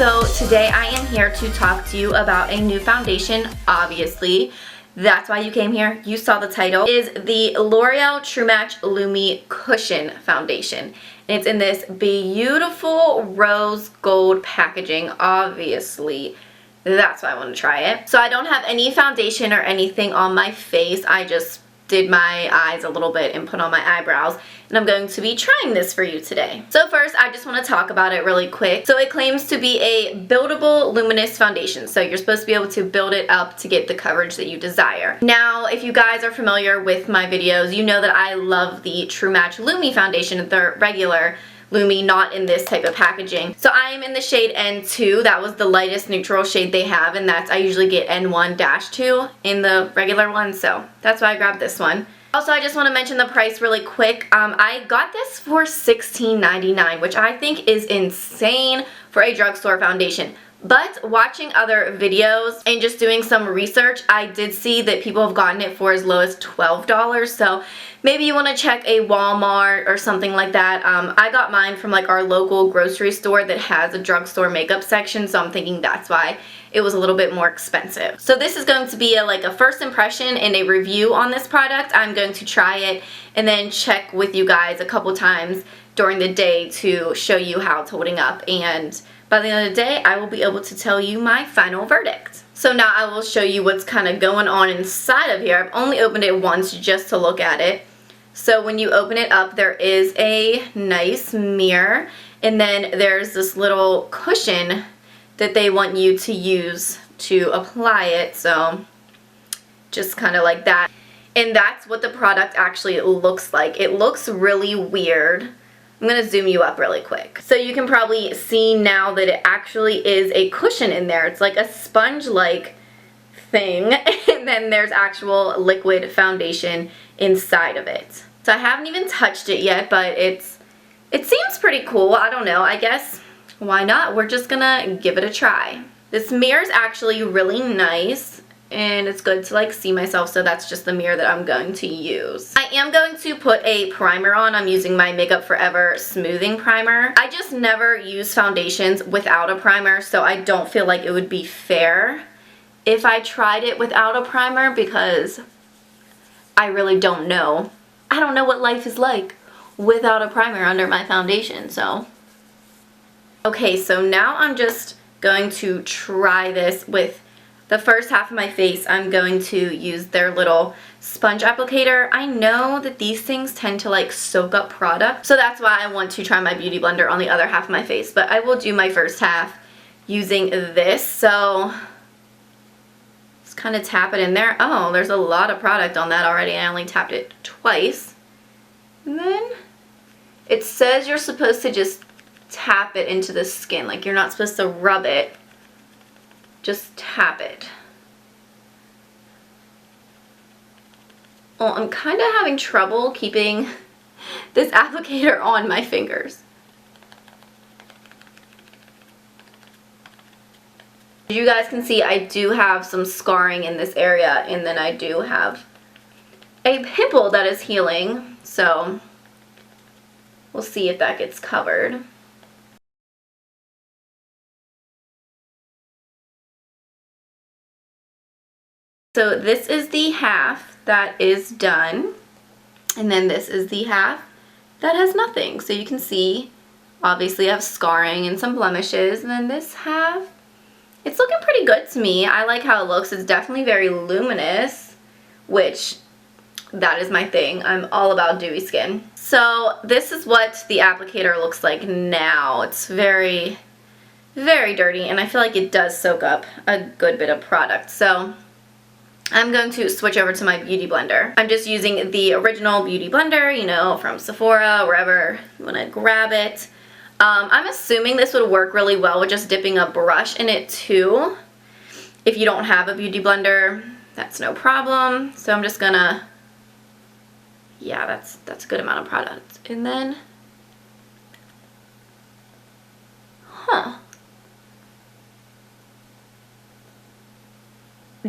So today I am here to talk to you about a new foundation, obviously. That's why you came here. You saw the title. It is the L'Oreal True Match Lumi Cushion Foundation. And it's in this beautiful rose gold packaging, obviously. That's why I want to try it. So I don't have any foundation or anything on my face. I just did my eyes a little bit and put on my eyebrows, and I'm going to be trying this for you today. So first, I just want to talk about it really quick. So it claims to be a buildable luminous foundation, so you're supposed to be able to build it up to get the coverage that you desire. Now, if you guys are familiar with my videos, you know that I love the True Match Lumi foundation, the regular Lumi, not in this type of packaging. So I am in the shade N2. That was the lightest neutral shade they have, and I usually get N1-2 in the regular one, so that's why I grabbed this one. Also, I just want to mention the price really quick. I got this for $16.99, which I think is insane for a drugstore foundation. But watching other videos and just doing some research, I did see that people have gotten it for as low as $12. So maybe you want to check a Walmart or something like that. I got mine from like our local grocery store that has a drugstore makeup section, so I'm thinking that's why it was a little bit more expensive. So this is going to be like a first impression and a review on this product. I'm going to try it and then check with you guys a couple times during the day to show you how it's holding up, and by the end of the day, I will be able to tell you my final verdict. So now I will show you what's kind of going on inside of here. I've only opened it once just to look at it. So when you open it up, there is a nice mirror, and then there's this little cushion that they want you to use to apply it. So just kind of like that. And that's what the product actually looks like. It looks really weird. I'm going to zoom you up really quick. So you can probably see now that it actually is a cushion in there. It's like a sponge-like thing, and then there's actual liquid foundation inside of it. So I haven't even touched it yet, but it seems pretty cool. I don't know. I guess why not? We're just going to give it a try. This mirror is actually really nice, and it's good to like see myself, so that's just the mirror that I'm going to use. I am going to put a primer on. I'm using my Makeup Forever smoothing primer. I just never use foundations without a primer, so I don't feel like it would be fair if I tried it without a primer, because I really don't know. I don't know what life is like without a primer under my foundation, so. Okay, so now I'm just going to try this with the first half of my face. I'm going to use their little sponge applicator. I know that these things tend to like soak up product, so that's why I want to try my beauty blender on the other half of my face, but I will do my first half using this. So just kind of tap it in there. Oh, there's a lot of product on that already. I only tapped it twice. And then it says you're supposed to just tap it into the skin, like you're not supposed to rub it. Just tap it. Well, I'm kind of having trouble keeping this applicator on my fingers. You guys can see I do have some scarring in this area, and then I do have a pimple that is healing, so we'll see if that gets covered. So this is the half that is done, and then this is the half that has nothing. So you can see, obviously I have scarring and some blemishes, and then this half, it's looking pretty good to me. I like how it looks. It's definitely very luminous, which that is my thing. I'm all about dewy skin. So this is what the applicator looks like now. It's very, very dirty, and I feel like it does soak up a good bit of product. So I'm going to switch over to my beauty blender. I'm just using the original beauty blender, you know, from Sephora, wherever you want to grab it. I'm assuming this would work really well with just dipping a brush in it too. If you don't have a beauty blender, that's no problem. So I'm just gonna, yeah, that's a good amount of product. And then,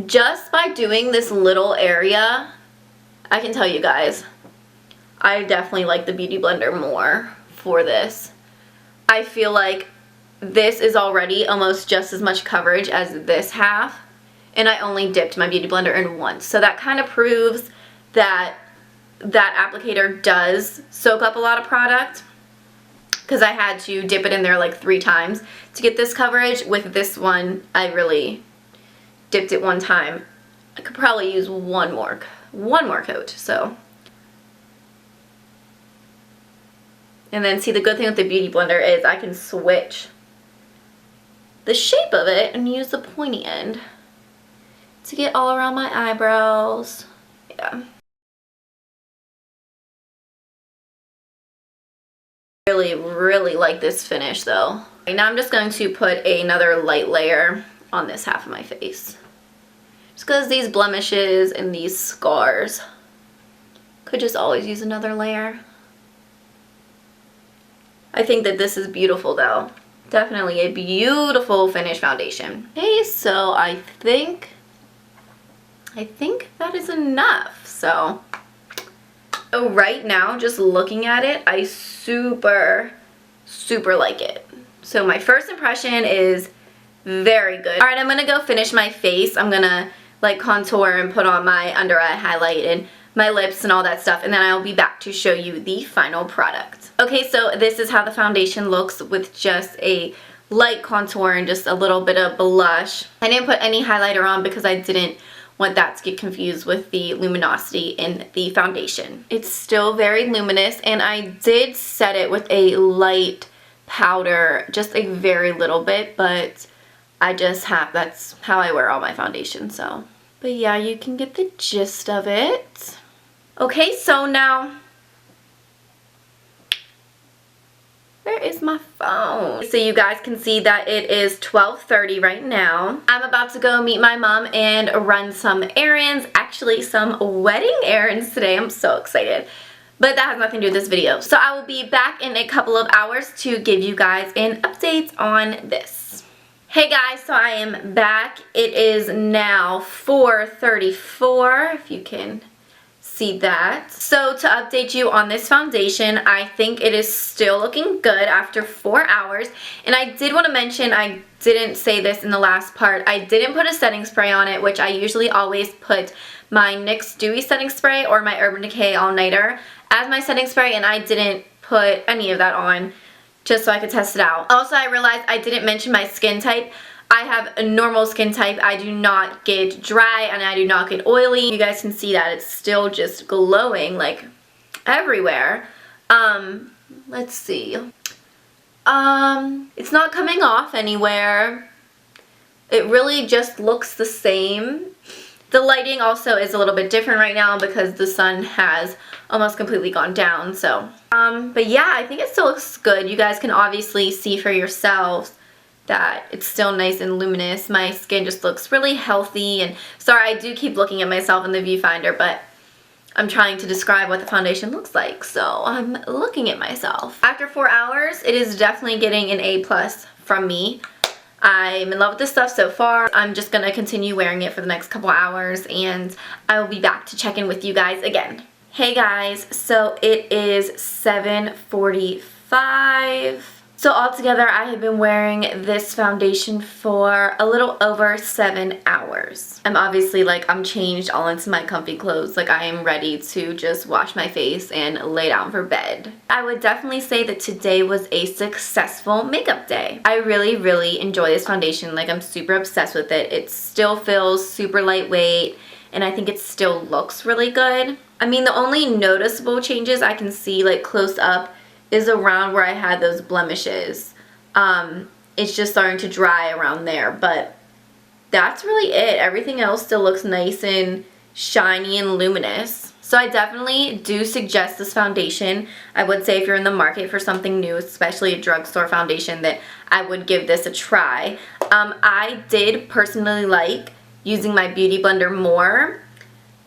just by doing this little area, I can tell you guys, I definitely like the beauty blender more for this. I feel like this is already almost just as much coverage as this half, and I only dipped my Beauty Blender in once. So that kind of proves that that applicator does soak up a lot of product, because I had to dip it in there like 3 times to get this coverage. With this one, I really dipped it one time. I could probably use one more coat. So, and then see, the good thing with the Beauty Blender is I can switch the shape of it and use the pointy end to get all around my eyebrows. Yeah. Really like this finish though. Right, now I'm just going to put another light layer on this half of my face. Just because these blemishes and these scars could just always use another layer. I think that this is beautiful though. Definitely a beautiful finish foundation. Okay, so I think that is enough. So right now, just looking at it, I super like it. So my first impression is very good. Alright, I'm gonna go finish my face. I'm gonna like contour and put on my under eye highlight and my lips and all that stuff, and then I'll be back to show you the final product. Okay, so this is how the foundation looks with just a light contour and just a little bit of blush. I didn't put any highlighter on because I didn't want that to get confused with the luminosity in the foundation. It's still very luminous, and I did set it with a light powder, just a very little bit, but that's how I wear all my foundation, so. But yeah, you can get the gist of it. Okay, so now, where is my phone? So you guys can see that it is 12:30 right now. I'm about to go meet my mom and run some errands, actually some wedding errands today. I'm so excited. But that has nothing to do with this video. So I will be back in a couple of hours to give you guys an update on this. Hey guys, so I am back. It is now 4:34, if you can see that. So to update you on this foundation, I think it is still looking good after 4 hours. And I did want to mention, I didn't say this in the last part, I didn't put a setting spray on it, which I usually always put my NYX Dewy setting spray or my Urban Decay All Nighter as my setting spray, and I didn't put any of that on just so I could test it out. Also, I realized I didn't mention my skin type. I have a normal skin type. I do not get dry and I do not get oily. You guys can see that it's still just glowing like everywhere. Let's see. It's not coming off anywhere. It really just looks the same. The lighting also is a little bit different right now because the sun has almost completely gone down, so. But yeah, I think it still looks good. You guys can obviously see for yourselves that it's still nice and luminous. My skin just looks really healthy, and sorry, I do keep looking at myself in the viewfinder, but I'm trying to describe what the foundation looks like, so I'm looking at myself. After 4 hours, it is definitely getting an A+ from me. I'm in love with this stuff so far. I'm just gonna continue wearing it for the next couple hours, and I will be back to check in with you guys again. Hey guys, so it is 7:45. So altogether, I have been wearing this foundation for a little over 7 hours. I'm obviously I'm changed all into my comfy clothes. Like, I am ready to just wash my face and lay down for bed. I would definitely say that today was a successful makeup day. I really enjoy this foundation. Like, I'm super obsessed with it. It still feels super lightweight, and I think it still looks really good. I mean, the only noticeable changes I can see close up is around where I had those blemishes. It's just starting to dry around there, but that's really it. Everything else still looks nice and shiny and luminous. So I definitely do suggest this foundation. I would say if you're in the market for something new, especially a drugstore foundation, that I would give this a try. I did personally like using my Beauty Blender more.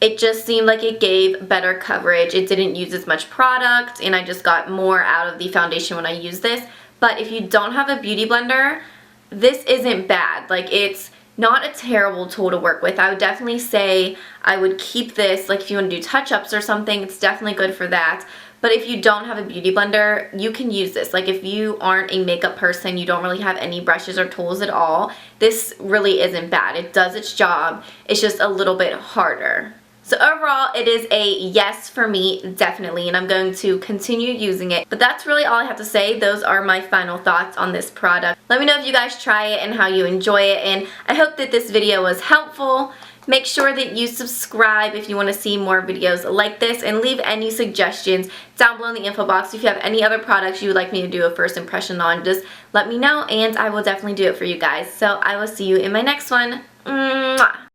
It just seemed like it gave better coverage. It didn't use as much product, and I just got more out of the foundation when I used this. But if you don't have a Beauty Blender, this isn't bad. Like, it's not a terrible tool to work with. I would definitely say I would keep this, if you want to do touch-ups or something, it's definitely good for that. But if you don't have a beauty blender, you can use this. Like if you aren't a makeup person, you don't really have any brushes or tools at all, this really isn't bad. It does its job. It's just a little bit harder. So overall, it is a yes for me, definitely, and I'm going to continue using it. But that's really all I have to say. Those are my final thoughts on this product. Let me know if you guys try it and how you enjoy it, and I hope that this video was helpful. Make sure that you subscribe if you want to see more videos like this, and leave any suggestions down below in the info box. If you have any other products you would like me to do a first impression on, just let me know and I will definitely do it for you guys. So I will see you in my next one. Mwah!